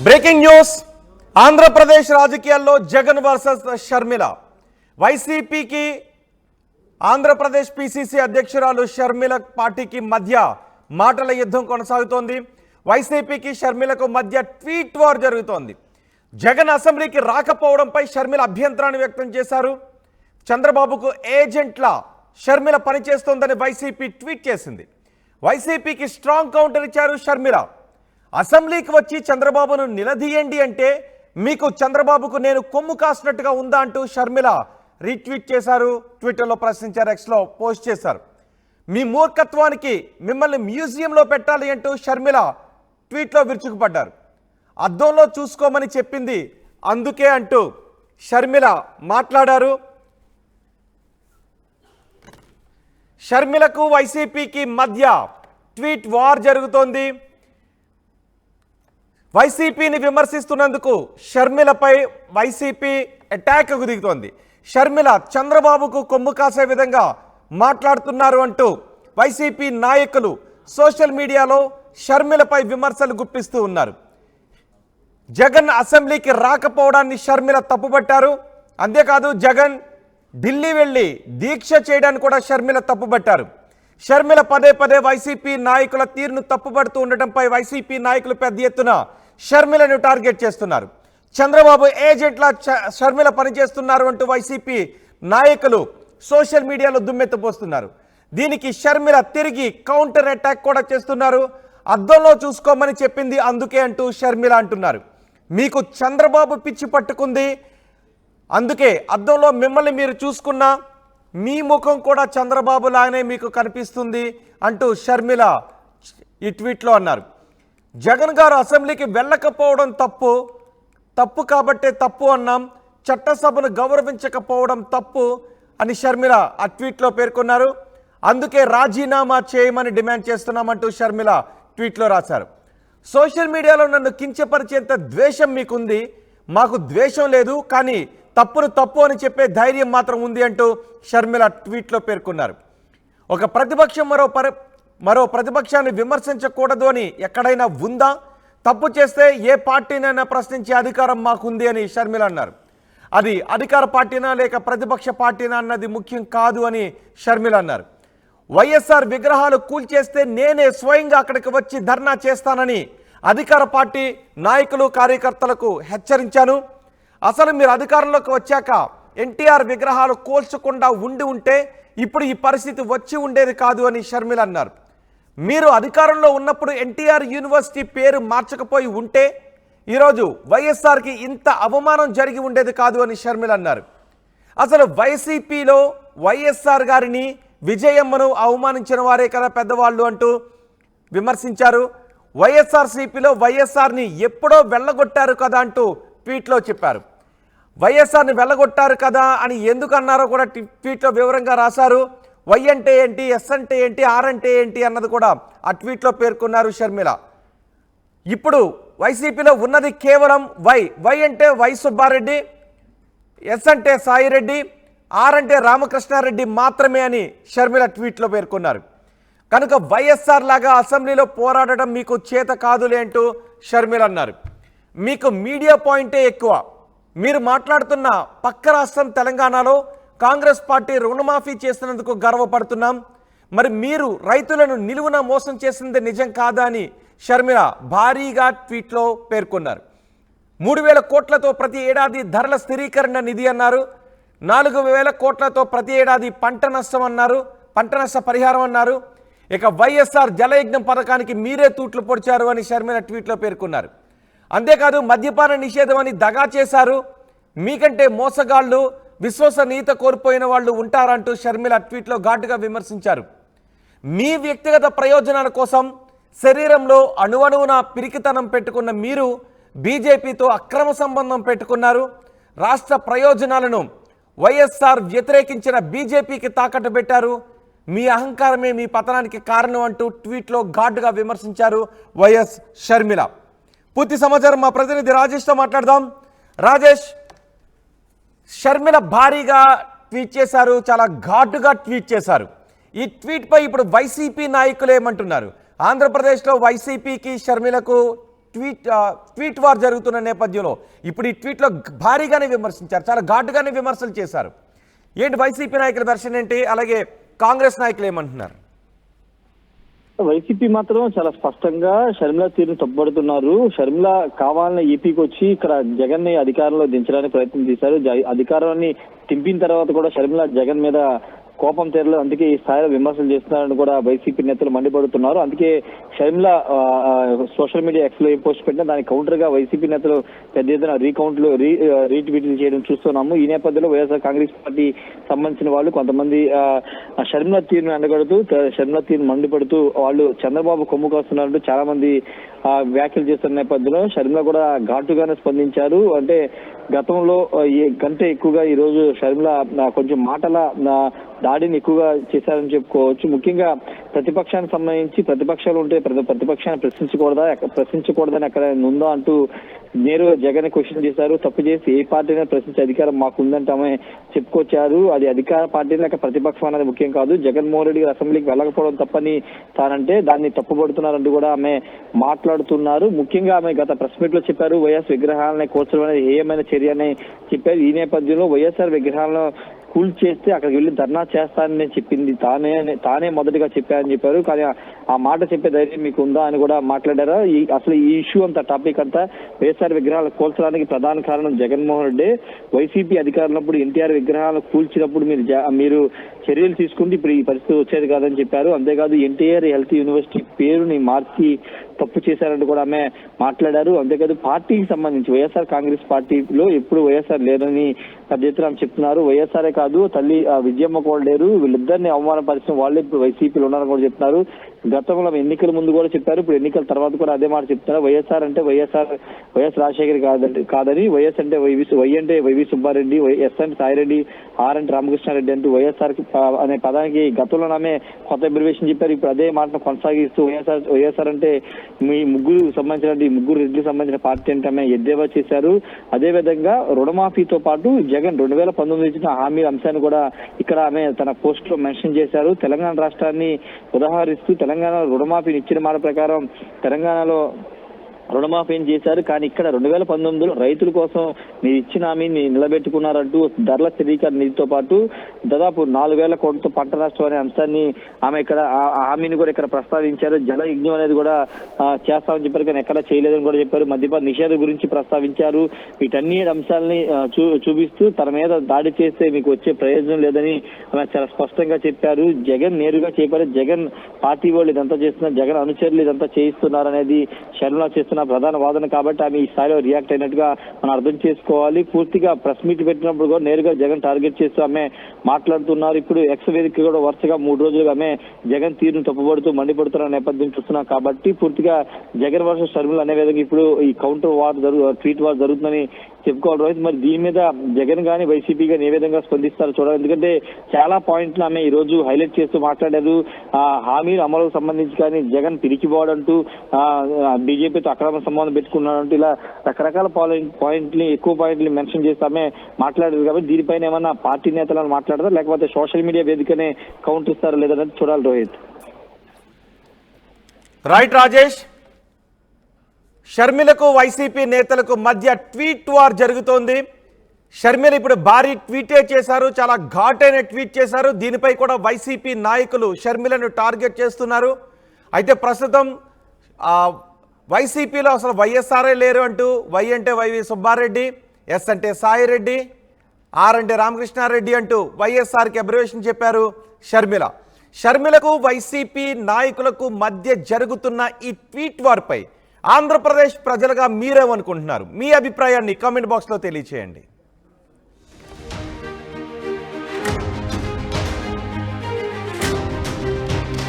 Breaking news Andhra Pradesh రాజకీయాల్లో Jagan versus Sharmila. వైసీపీకి Andhra Pradesh PCC అధ్యక్షురాలు షర్మిల పార్టీకి మధ్య మాటల యుద్ధం కొనసాగుతోంది. వైసీపీకి షర్మిలకు మధ్య ట్వీట్ వార్ జరుగుతోంది. జగన్ అసెంబ్లీకి రాకపోవడంపై షర్మిల అభ్యంతరాన్ని వ్యక్తం చేశారు. చంద్రబాబుకు ఏజెంట్లా షర్మిల పనిచేస్తోందని వైసీపీ ట్వీట్ చేసింది. వైసీపీకి స్ట్రాంగ్ కౌంటర్ ఇచ్చారు షర్మిల. అసెంబ్లీకి వచ్చి చంద్రబాబును నిలదీయండి అంటే మీకు చంద్రబాబుకు నేను కొమ్ము కాసినట్టుగా ఉందా అంటూ షర్మిల రీట్వీట్ చేశారు. ట్విట్టర్లో ప్రశ్నించారు, ఎక్స్లో పోస్ట్ చేశారు. మీ మూర్ఖత్వానికి మిమ్మల్ని మ్యూజియంలో పెట్టాలి అంటూ షర్మిల ట్వీట్లో విరుచుకుపడ్డారు. అద్దంలో చూసుకోమని చెప్పింది అందుకే అంటూ షర్మిల మాట్లాడారు. షర్మిలకు వైసీపీకి మధ్య ట్వీట్ వార్ జరుగుతోంది. వైసీపీని విమర్శిస్తున్నందుకు షర్మిలపై వైసీపీ అటాక్కు దిగుతోంది. షర్మిల చంద్రబాబుకు కొమ్ము కాసే విధంగా మాట్లాడుతున్నారు అంటూ వైసీపీ నాయకులు సోషల్ మీడియాలో షర్మిలపై విమర్శలు గుప్పిస్తూ ఉన్నారు. జగన్ అసెంబ్లీకి రాకపోవడాన్ని షర్మిల తప్పుపట్టారు. అంతేకాదు జగన్ ఢిల్లీ వెళ్ళి దీక్ష చేయడానికి కూడా షర్మిల తప్పుపట్టారు. షర్మిల పదే పదే వైసీపీ నాయకుల తీరును తప్పుపడుతూ ఉండటంపై వైసీపీ నాయకులు పెద్ద ఎత్తున షర్మిలను టార్గెట్ చేస్తున్నారు. చంద్రబాబు ఏజెంట్లా షర్మిల పనిచేస్తున్నారు అంటూ వైసీపీ నాయకులు సోషల్ మీడియాలో దుమ్మెత్తిపోస్తున్నారు. దీనికి షర్మిల తిరిగి కౌంటర్ అటాక్ కూడా చేస్తున్నారు. అద్దంలో చూసుకోమని చెప్పింది అందుకే అంటూ షర్మిల అంటున్నారు. మీకు చంద్రబాబు పిచ్చి పట్టుకుంది, అందుకే అద్దంలో మిమ్మల్ని మీరు చూసుకున్నా మీ ముఖం కూడా చంద్రబాబు లాగానే మీకు కనిపిస్తుంది అంటూ షర్మిల ఈ ట్వీట్లో అన్నారు. జగన్ గారు అసెంబ్లీకి వెళ్ళకపోవడం తప్పు కాబట్టే తప్పు అన్నాం, చట్టసభను గౌరవించకపోవడం తప్పు అని షర్మిల ఆ ట్వీట్లో పేర్కొన్నారు. అందుకే రాజీనామా చేయమని డిమాండ్ చేస్తున్నామంటూ షర్మిల ట్వీట్లో రాశారు. సోషల్ మీడియాలో నన్ను కించపరిచేంత ద్వేషం మీకుంది, మాకు ద్వేషం లేదు, కానీ తప్పును తప్పు అని చెప్పే ధైర్యం మాత్రం ఉంది అంటూ షర్మిల ట్వీట్లో పేర్కొన్నారు. ఒక ప్రతిపక్షం మరో ప్రతిపక్షాన్ని విమర్శించకూడదు అని ఎక్కడైనా ఉందా? తప్పు చేస్తే ఏ పార్టీనైనా ప్రశ్నించే అధికారం మాకుంది అని షర్మిల అన్నారు. అది అధికార పార్టీనా లేక ప్రతిపక్ష పార్టీనా అన్నది ముఖ్యం కాదు అని షర్మిల అన్నారు. వైఎస్ఆర్ విగ్రహాలు కూల్చేస్తే నేనే స్వయంగా అక్కడికి వచ్చి ధర్నా చేస్తానని అధికార పార్టీ నాయకులు కార్యకర్తలకు హెచ్చరించాను. అసలు మీరు అధికారంలోకి వచ్చాక ఎన్టీఆర్ విగ్రహాలు కూల్చకుండా ఉంటే ఇప్పుడు ఈ పరిస్థితి వచ్చి ఉండేది కాదు అని షర్మిల అన్నారు. మీరు అధికారంలో ఉన్నప్పుడు ఎన్టీఆర్ యూనివర్సిటీ పేరు మార్చకపోయి ఉంటే ఈరోజు వైఎస్ఆర్కి ఇంత అవమానం జరిగి ఉండేది కాదు అని షర్మిల అన్నారు. అసలు వైసీపీలో వైఎస్ఆర్ గారిని విజయమ్మను అవమానించిన వారే కదా పెద్దవాళ్ళు అంటూ విమర్శించారు. వైఎస్ఆర్సీపీలో వైఎస్ఆర్ని ఎప్పుడో వెళ్ళగొట్టారు కదా అంటూ ట్వీట్లో చెప్పారు. వైఎస్ఆర్ని వెళ్ళగొట్టారు కదా అని ఎందుకు అన్నారో కూడా ట్వీట్లో వివరంగా రాశారు. వై అంటే ఏంటి, ఎస్ అంటే ఏంటి, ఆర్ అంటే ఏంటి అన్నది కూడా ఆ ట్వీట్లో పేర్కొన్నారు షర్మిల. ఇప్పుడు వైసీపీలో ఉన్నది కేవలం వై అంటే వై సుబ్బారెడ్డి, ఎస్ అంటే సాయిరెడ్డి, ఆర్ అంటే రామకృష్ణారెడ్డి మాత్రమే అని షర్మిల ట్వీట్లో పేర్కొన్నారు. కనుక వైఎస్ఆర్ లాగా అసెంబ్లీలో పోరాడడం మీకు చేత కాదులే అంటూ షర్మిల అన్నారు. మీకు మీడియా పాయింటే ఎక్కువ. మీరు మాట్లాడుతున్న పక్క రాష్ట్రం తెలంగాణలో కాంగ్రెస్ పార్టీ రుణమాఫీ చేసినందుకు గర్వపడుతున్నాం, మరి మీరు రైతులను నిలువున మోసం చేసింది నిజం కాదా అని షర్మిల భారీగా ట్వీట్లో పేర్కొన్నారు. 3,000 కోట్లతో ప్రతి ఏడాది ధరల స్థిరీకరణ నిధి అన్నారు. 4,000 కోట్లతో ప్రతి ఏడాది పంట నష్ట పరిహారం అన్నారు. ఇక వైఎస్ఆర్ జలయజ్ఞం పథకానికి మీరే తూట్లు పొడిచారు అని షర్మిల ట్వీట్లో పేర్కొన్నారు. అంతేకాదు మద్యపాన నిషేధం అని దగా చేశారు, మీకంటే మోసగాళ్ళు విశ్వసనీయత కోల్పోయిన వాళ్ళు ఉంటారంటూ షర్మిల ట్వీట్లో ఘాటుగా విమర్శించారు. మీ వ్యక్తిగత ప్రయోజనాల కోసం శరీరంలో అణువణువున పిరికితనం పెట్టుకున్న మీరు బీజేపీతో అక్రమ సంబంధం పెట్టుకున్నారు. రాష్ట్ర ప్రయోజనాలను వైఎస్ఆర్ వ్యతిరేకించిన బీజేపీకి తాకట్టు పెట్టారు. మీ అహంకారమే మీ పతనానికి కారణం అంటూ ట్వీట్లో ఘాటుగా విమర్శించారు వైఎస్ షర్మిల. పూర్తి సమాచారం మా ప్రతినిధి రాజేష్తో మాట్లాడదాం. రాజేష్, షర్మిల భారీగా ట్వీట్ చేశారు, చాలా ఘాటుగా ట్వీట్ చేశారు. ఈ ట్వీట్పై ఇప్పుడు వైసీపీ నాయకులు ఏమంటున్నారు? ఆంధ్రప్రదేశ్లో వైసీపీకి షర్మిలకు ట్వీట్ వార్ జరుగుతున్న నేపథ్యంలో ఇప్పుడు ఈ ట్వీట్లో భారీగానే విమర్శించారు, చాలా ఘాటుగానే విమర్శలు చేశారు. ఏంటి వైసీపీ నాయకుల దర్శనం ఏంటి, అలాగే కాంగ్రెస్ నాయకులు ఏమంటున్నారు? వైసీపీ మాత్రం చాలా స్పష్టంగా షర్మిల తీరును తప్పుపడుతున్నారు. షర్మిల కావాలని ఏపీకి వచ్చి ఇక్కడ జగన్ ని అధికారంలో దించడానికి ప్రయత్నం చేశారు. అధికారాన్ని తింపిన తర్వాత కూడా షర్మిల జగన్ మీద కోపం తీరలేదు, అందుకే ఈ స్థాయిలో విమర్శలు చేస్తున్నారని కూడా వైసీపీ నేతలు మండిపడుతున్నారు. అందుకే షర్మిల సోషల్ మీడియా ఎక్స్ లో ఏ పోస్ట్ పెట్టినా దానికి కౌంటర్ గా వైసీపీ నేతలు పెద్ద ఎత్తున రీట్వీట్లు చేయడం చూస్తున్నాము. ఈ నేపథ్యంలో వైఎస్ఆర్ కాంగ్రెస్ పార్టీ సంబంధించిన వాళ్ళు కొంతమంది షర్మిల తీరును ఎండగడుతూ షర్మిల తీరును మండిపడుతూ వాళ్ళు చంద్రబాబు కొమ్ము కాస్తున్నట్టు చాలా మంది వ్యాఖ్యలు చేస్తున్న నేపథ్యంలో షర్మిల కూడా ఘాటుగానే స్పందించారు. అంటే గతంలో కంటే ఎక్కువగా ఈ రోజు షర్మిల కొంచెం మాటల దాడిని ఎక్కువగా చేశారని చెప్పుకోవచ్చు. ముఖ్యంగా ప్రతిపక్షానికి సంబంధించి ప్రతిపక్షాలు ఉంటే ప్రతిపక్షాన్ని ప్రశ్నించకూడదని అక్కడ ఉందా అంటూ నేరుగా జగన్ క్వశ్చన్ చేశారు. తప్పు చేసి ఏ పార్టీని ప్రశ్నించే అధికారం మాకు ఉందంటే ఆమె చెప్పుకొచ్చారు. అది అధికార పార్టీ లేక ప్రతిపక్షం అనేది ముఖ్యం కాదు, జగన్మోహన్ రెడ్డి గారు అసెంబ్లీకి వెళ్ళకపోవడం తప్పని తానంటే దాన్ని తప్పుపడుతున్నారంటూ కూడా ఆమె మాట్లాడుతున్నారు. ముఖ్యంగా ఆమె గత ప్రెస్ మీట్ లో చెప్పారు వైఎస్ విగ్రహాలని కూర్చడం అనేది ఏమైనా చర్య అని చెప్పారు. ఈ నేపథ్యంలో వైఎస్ఆర్ విగ్రహాలను కూల్ చేస్తే అక్కడికి వెళ్ళి ధర్నా చేస్తానని చెప్పింది తానే మొదటిగా చెప్పారని చెప్పారు. కానీ ఆ మాట చెప్పే ధైర్యం మీకు ఉందా అని కూడా మాట్లాడారు. అసలు ఈ ఇష్యూ అంతా టాపిక్ అంతా వైఎస్ఆర్ విగ్రహాలు కూల్చడానికి ప్రధాన కారణం జగన్మోహన్ రెడ్డి. వైసీపీ అధికారులప్పుడు ఎన్టీఆర్ విగ్రహాలు కూల్చినప్పుడు మీరు చర్యలు తీసుకుంటే ఇప్పుడు ఈ పరిస్థితి వచ్చేది కాదని చెప్పారు. అంతేకాదు ఎన్టీఆర్ హెల్త్ యూనివర్సిటీ పేరుని మార్చి తప్పు చేశారంటూ కూడా ఆమె మాట్లాడారు. అంతేకాదు పార్టీకి సంబంధించి వైఎస్ఆర్ కాంగ్రెస్ పార్టీలో ఎప్పుడు వైఎస్ఆర్ లేరని పెద్ద ఎత్తున చెప్తున్నారు. వైఎస్ఆర్ఏ కాదు తల్లి విజయమ్మ కూడా లేరు, వీళ్ళిద్దరిని అవమానపరిచిన వాళ్ళే ఇప్పుడు వైసీపీలో ఉన్నారని కూడా చెప్తున్నారు. గతంలో ఎన్నికల ముందు కూడా చెప్పారు, ఇప్పుడు ఎన్నికల తర్వాత కూడా అదే మాట చెప్తున్నారు. వైఎస్ఆర్ అంటే వైఎస్ రాజశేఖర్ కాదని, వైఎస్ అంటే వై అంటే వైవి సుబ్బారెడ్డి, ఎస్ అంటే సాయిరెడ్డి, ఆర్ అంటే రామకృష్ణారెడ్డి అంటూ వైఎస్ఆర్ అనే పదానికి గతంలో ఆమె కొత్త అబ్రివేషన్ చెప్పారు. ఇప్పుడు అదే మాటను కొనసాగిస్తూ వైఎస్ఆర్ అంటే మీ ముగ్గురు రెడ్డికి సంబంధించిన పార్టీ అంటే ఆమె ఎద్దేవా చేశారు. అదే విధంగా రుణమాఫీతో పాటు జగన్ 2019 ఇచ్చిన హామీల అంశాన్ని కూడా ఇక్కడ ఆమె తన పోస్ట్ లో మెన్షన్ చేశారు. తెలంగాణ రాష్ట్రాన్ని ఉదాహరిస్తూ తెలంగాణ రుణమాఫీని ఇచ్చిన మాట ప్రకారం తెలంగాణలో రుణమాఫీ చేశారు. కానీ ఇక్కడ 2019లో రైతుల కోసం మీరు ఇచ్చిన హామీని నిలబెట్టుకున్నారంటూ ధరల స్థిరీకరణ నిధితో పాటు దాదాపు 4,000 కోట్లతో పంట నష్టం అనే అంశాన్ని ఆమె ఇక్కడ హామీని కూడా ఇక్కడ ప్రస్తావించారు. జల యజ్ఞం అనేది కూడా చేస్తామని చెప్పారు, కానీ ఎక్కడ చేయలేదని కూడా చెప్పారు. మద్యపాన నిషేధం గురించి ప్రస్తావించారు. వీటన్ని అంశాలని చూపిస్తూ తన మీద దాడి చేస్తే మీకు వచ్చే ప్రయోజనం లేదని ఆమె చాలా స్పష్టంగా చెప్పారు. జగన్ నేరుగా చెప్పారు, జగన్ పార్టీ వాళ్ళు ఇదంతా చేస్తున్నారు, జగన్ అనుచరులు ఇదంతా చేయిస్తున్నారు అనేది షర్మిల చేస్తున్నారు ప్రధాన వాదన. కాబట్టి ఆమె ఈ స్థాయిలో రియాక్ట్ అయినట్టుగా మనం అర్థం చేసుకోవాలి. పూర్తిగా ప్రెస్ మీట్ పెట్టినప్పుడు కూడా నేరుగా జగన్ టార్గెట్ చేస్తూ ఆమె మాట్లాడుతున్నారు. ఇప్పుడు ఎక్స్ వేదిక కూడా వరుసగా 3 రోజులుగా ఆమె జగన్ తీరును తప్పుపడుతూ మండిపడుతున్న నేపథ్యం చూస్తున్నాం. కాబట్టి పూర్తిగా జగన్ వర్సెస్ షర్మిల అనే విధంగా ఇప్పుడు ఈ కౌంటర్ వార్ ట్వీట్ వార్ జరుగుతుందని చెప్పుకోవాలి రోహిత్. మరి దీని మీద జగన్ గానీ వైసీపీ గానీ ఏ విధంగా స్పందిస్తారో చూడాలి. ఎందుకంటే చాలా పాయింట్లు ఆమె ఈ రోజు హైలైట్ చేస్తూ మాట్లాడారు. హామీల అమలుకు సంబంధించి కానీ జగన్ పిరికిపోవడంటూ బీజేపీతో అక్రమ సంబంధం పెట్టుకున్నాడంటూ ఇలా రకరకాల ఎక్కువ పాయింట్లు మెన్షన్ చేసి ఆమె మాట్లాడారు. కాబట్టి దీనిపైన ఏమన్నా పార్టీ నేతలను మాట్లాడతారు, లేకపోతే సోషల్ మీడియా వేదికనే కౌంటర్ ఇస్తారో లేదనేది చూడాలి రోహిత్. రైట్ రాజేష్, షర్మిలకు వైసీపీ నేతలకు మధ్య ట్వీట్ వార్ జరుగుతోంది. షర్మిల ఇప్పుడు భారీ ట్వీటే చేశారు, చాలా ఘాటైన ట్వీట్ చేశారు. దీనిపై కూడా వైసీపీ నాయకులు షర్మిలను టార్గెట్ చేస్తున్నారు. అయితే ప్రస్తుతం వైసీపీలో అసలు వైఎస్ఆర్ఏ లేరు అంటూ వై అంటే వైవి సుబ్బారెడ్డి, ఎస్ అంటే సాయిరెడ్డి, ఆర్ అంటే రామకృష్ణారెడ్డి అంటూ వైఎస్ఆర్కి అబ్రివేషన్ చెప్పారు షర్మిలకు వైసీపీ నాయకులకు మధ్య జరుగుతున్న ఈ ట్వీట్ వార్పై ఆంధ్రప్రదేశ్ ప్రజలుగా మీరేమనుకుంటున్నారు? మీ అభిప్రాయాన్ని కామెంట్ బాక్స్లో తెలియచేయండి.